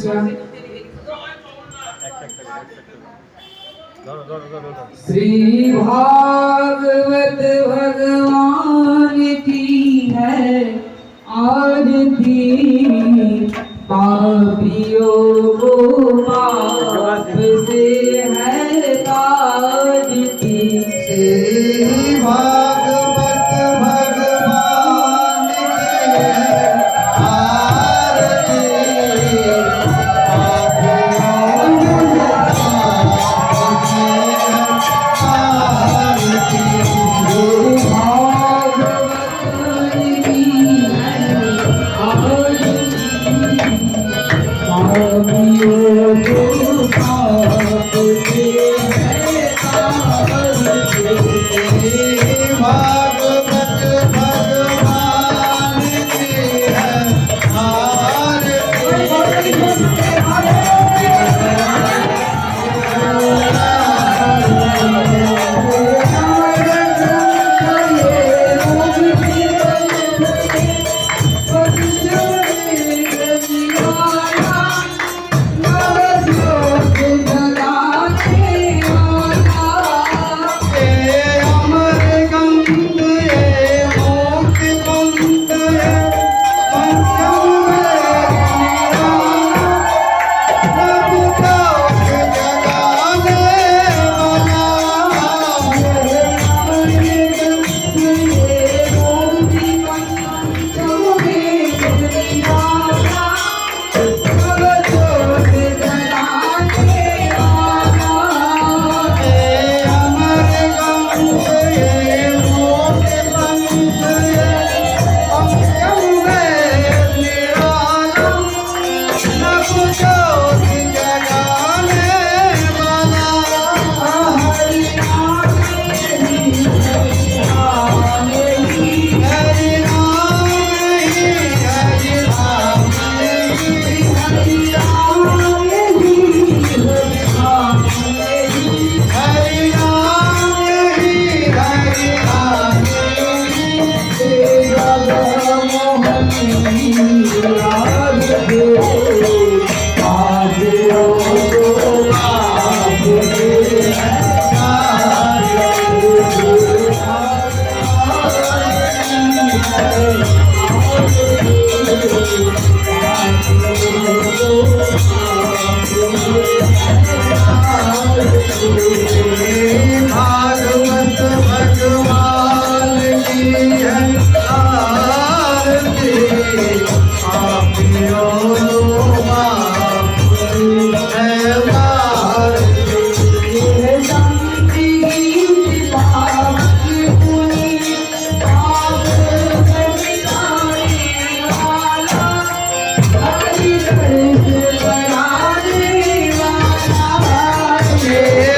स्वामी। श्री भागवत भगवान की है आरती, पापियों को पाप से है ताजती। श्री भागवत भगवान की है आरती, भागवत भगवान की है आरती, पापियों को माफ है आरती। ये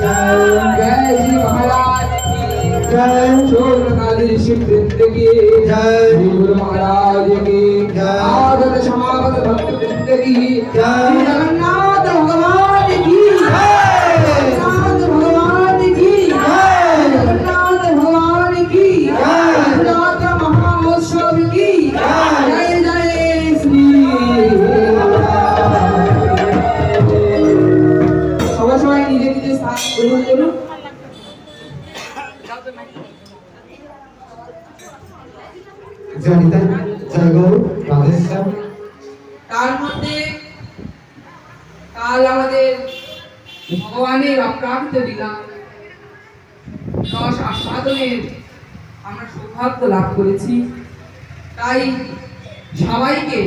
जय जी महाराज की जय शोभनादी ऋषि वृंद की जय गुरु महाराज की जय आगत समागत भक्त वृंद की जय जगन्नाथ भगवान की जगन्नाथ भगवान की जगन्नाथ भगवान की रथयात्रा महामहोत्सव की जय जय श्री সবাই সবাই নিজে নিজে স্থান গ্রহণ করুন। জনিতা জয় গৌর রাধেশ্যাম। তার মধ্যে কাল আমাদের ভগবানের অপ্রাপ্ত লীলা রস আস্বাদনের আমরা সৌভাগ্য লাভ করেছি। তাই সবাইকে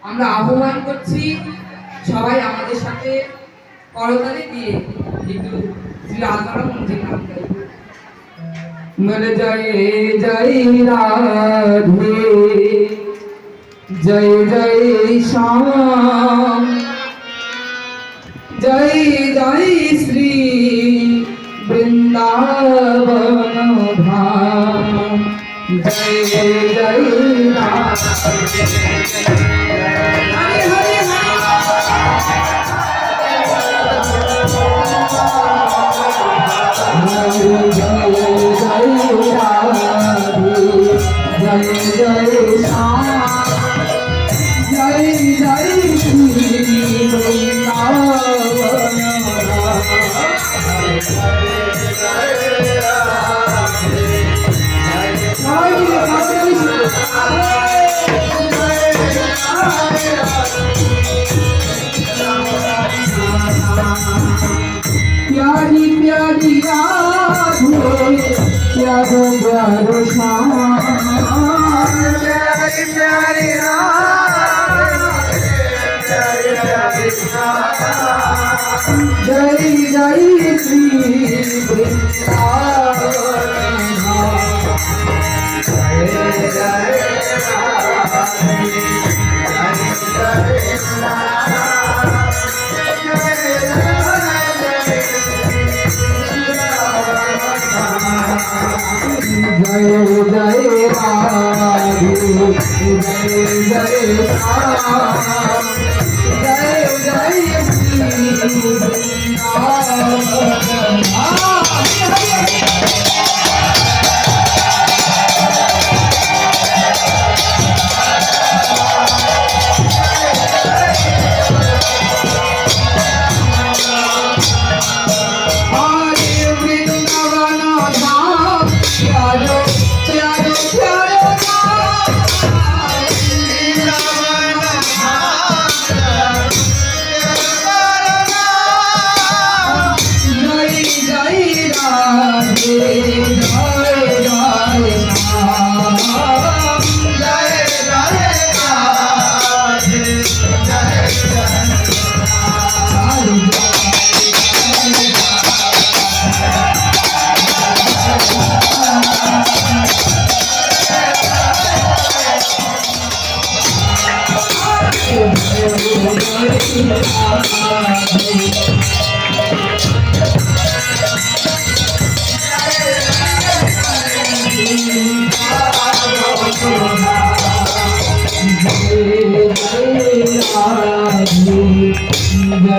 আমরা আহ্বান করছি, সবাই আমাদের সাথে করতালি দিয়ে একটু শ্রী রাধারাম মন্দির নাম গাইব। मन जय जय राधे जय जय श्याम जय जय श्री वृंदावन धाम जय जय राधे हरे हरे जय जय श्याम जय जय श्री वृंदावन प्यारी प्यारी राधे प्यारो प्यारो श्याम प्यारी प्यारी जय जय श्री वृंदावन जय जय राधे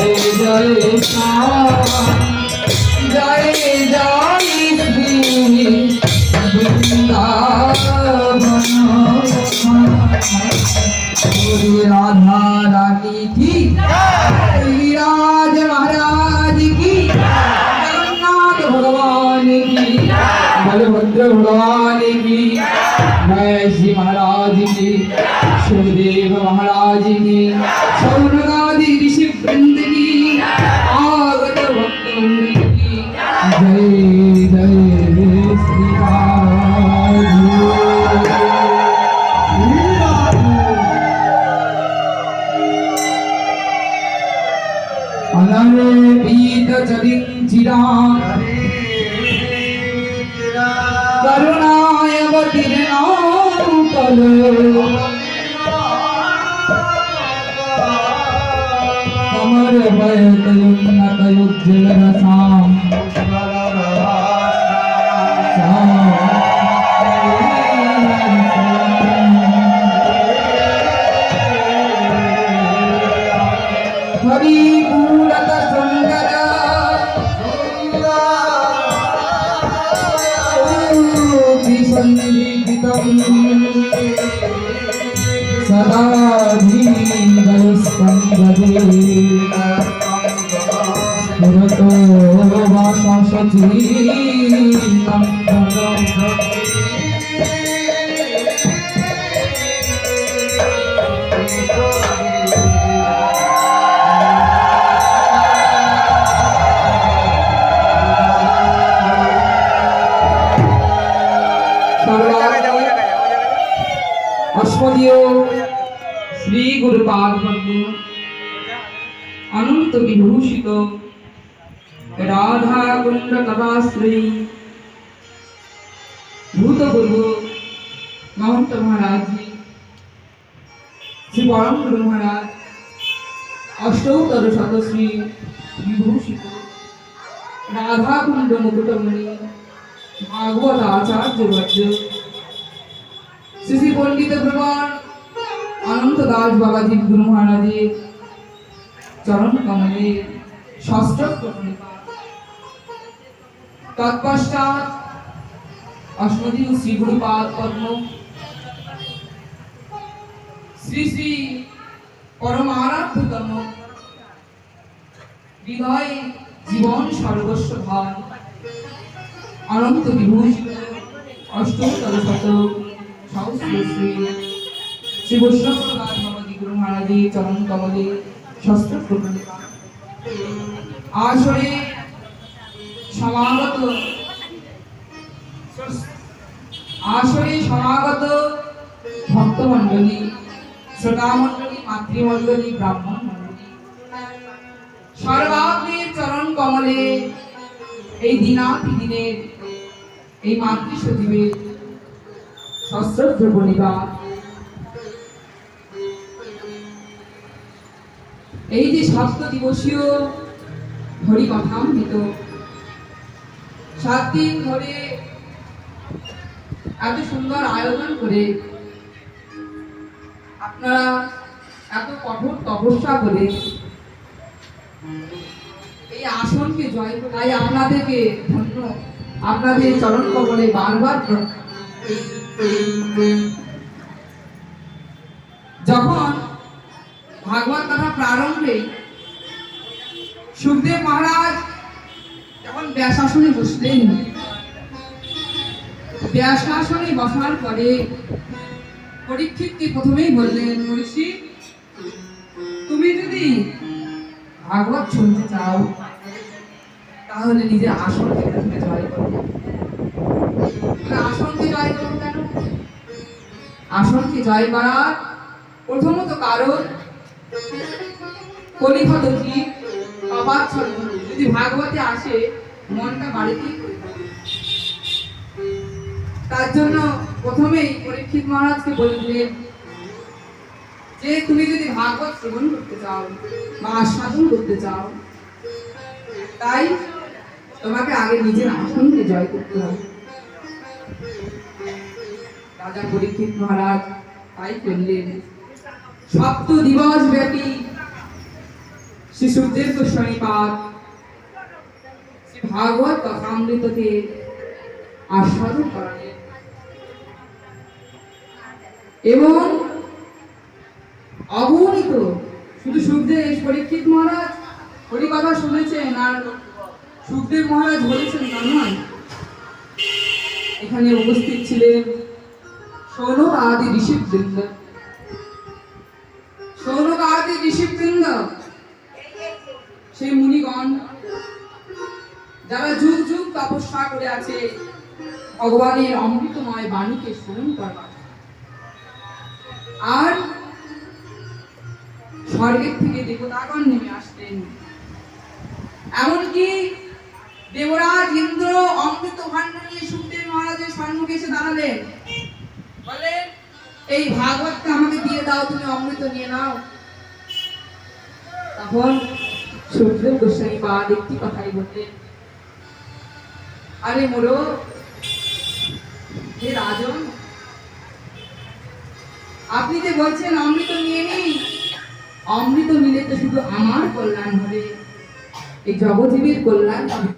जय जय श्याम जय जय श्री राधा रानी की गिरिराज महाराज की जगन्नाथ भगवान की बलभद्र भगवान की महेशी महाराज की शिवदेव महाराज की सौनकादि ऋषि वृंद की आगत भक्त वृंद की जय जय श्री अनर्पित चरिंचिरा करुणाय कमर सर्वयतयुन्नतयुज्ज्वलरसाम् हरिपूरत सुन्दर सन्निधितं सदा धीरस्पन्दते पुरतो वाससचीनं अस्मदीय श्री गुरुपाद पद्म अनंत विभूषित राधा कुंड कथाश्री भूतपूर्व महंत महाराज जी श्री परम गुरु महाराज अष्टोत्तर शतश्री विभूषित राधा कुंड मुकुटमणि भागवत आचार्य वर्ग श्री पंडित भगवान अनंत दास बाबा जी गुरु महाराज चरण कमले शास्त्र तत्पश्चात अस्मदीय श्री गुरुपाद पद्म श्री श्री परमाराध्यतम हृदय जीवन सर्वस्व भाव अनंत विभूषित अष्टोत्तर शत श्री वैष्णव बाबा जी गुरु महाराज चरण कमले शस्त्र आसरे समागत भक्तमंडली श्रोतामंडली मातृमंडली ब्राह्मण मंडली सर्वाग्रे चरण कमले এই দিনাতি দিনের এই মাতৃ সজীবের সশ্রদ্ধ প্রণিপাত। এই যে ৭ দিবসীয় হরিকথামৃত ৭ দিন ধরে এত সুন্দর আয়োজন করে আপনারা এত কঠোর তপস্যা করে এই আসনকে জয় করে তাই আপনাদেরকে ধন্য, আপনাদের চরণ কমলে বারবার যখন ভাগবত কথা প্রারম্ভে সুখদেব মহারাজ যখন ব্যাসাসনে বসলেন, ব্যাসাসনে বসার পরে পরীক্ষিতকে প্রথমেই বললেন, পরীক্ষিত তুমি যদি ভাগবত শুনতে চাও তাহলে নিজের আসনকে প্রথমে জয় করো। আসনকে জয় করো কেন? আসনকে জয় করার প্রথমত কারণ কলিহত জীব পাপাচ্ছন্ন যদি ভাগবতে আসে মনটা বাড়িতেই করে থাকে। তার জন্য প্রথমেই পরীক্ষিত মহারাজকে বলে দিলেন যে তুমি যদি ভাগবত শ্রবণ করতে চাও বা আস্বাদন করতে চাও তাই তোমাকে আগে নিজের আসনকে জয় করতে হবে। রাজা পরীক্ষিত মহারাজ তাই করলেন। ৭ দিবস ব্যাপী শ্রী সুখদেব গোস্বামী পাদ শ্রী ভাগবত কথামৃতকে আস্বাদন করালেন এবং অগণিত শুধু সুখদেব পরীক্ষিত মহারাজ হরিকথা শুনেছেন আর সুখদেব মহারাজ বলেছেন তা নয়, এখানে উপস্থিত ছিলেন সৌনক আদি ঋষিবৃন্দ। সৌনক আদি ঋষিবৃন্দ সেই মুনিগণ যারা যুগ যুগ তপস্যা করে আছে ভগবানের অমৃতময় বাণীকে শ্রবণ করবার। আর স্বর্গের থেকে দেবতাগণ নেমে আসতেন, এমনকি দেবরাজ ইন্দ্র অমৃত ভাণ্ড নিয়ে সুখদেব মহারাজের সম্মুখে এসে দাঁড়ালেন, বলেন এই ভাগবতটা আমাকে দিয়ে দাও, তুমি অমৃত নিয়ে নাও। তখন সুখদেব গোস্বামী পাদ একটি কথাই বললেন, আরে মোরো, হে রাজন, আপনি যে বলছেন অমৃত নিয়ে নিই, অমৃত নিলে তো শুধু আমার কল্যাণ হবে, এই জগজীবের কল্যাণ হবে।